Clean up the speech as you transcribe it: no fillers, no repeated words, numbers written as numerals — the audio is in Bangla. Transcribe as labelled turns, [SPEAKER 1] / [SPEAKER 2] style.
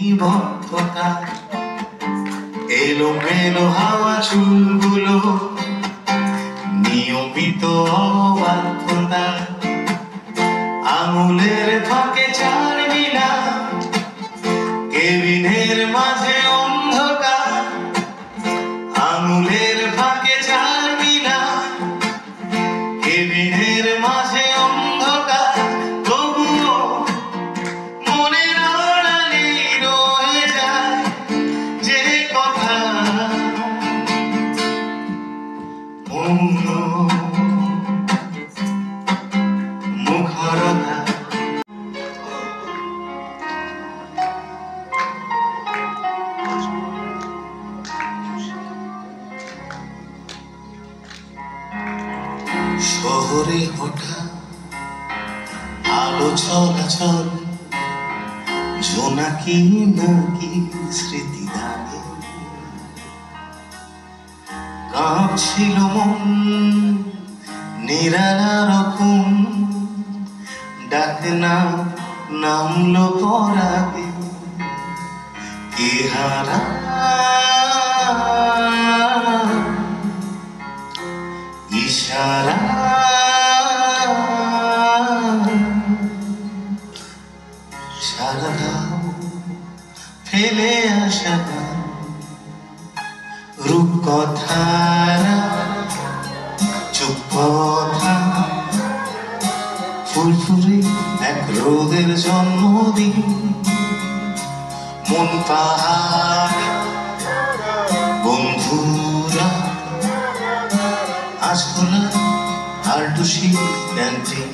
[SPEAKER 1] নিবদ্ধতা, এলোমেলো হাওয়া চুলগুলো নিয়মিত অবাধ্যতা, আঙুলের ফাঁকে চার মিনা, কেবিনের মাঝে অন্ধকার, আঙুলের ফাঁকে চার মিনা, কেবিনের মাঝে অন্ধকার, তবুও মনের আড়ালে রয়ে যায় যে কথা, মৌন মুখরতা। শহরে হঠাৎ আলো চলাচল, জোনাকি নাকি স্মৃতি দাগে, কাঁপছিল মন নিরালা রকম, ডাক না নামলো পরাগে, কি হারা ইশারা, সারা দাও ফেলে আসা রূপকথা, চুপ কথা, ফুলফুলে এক রোদের জন্মদিন, মন পাহাড় বন্ধুরা, আজ খোলা আর টুসি ক্যান্টিন।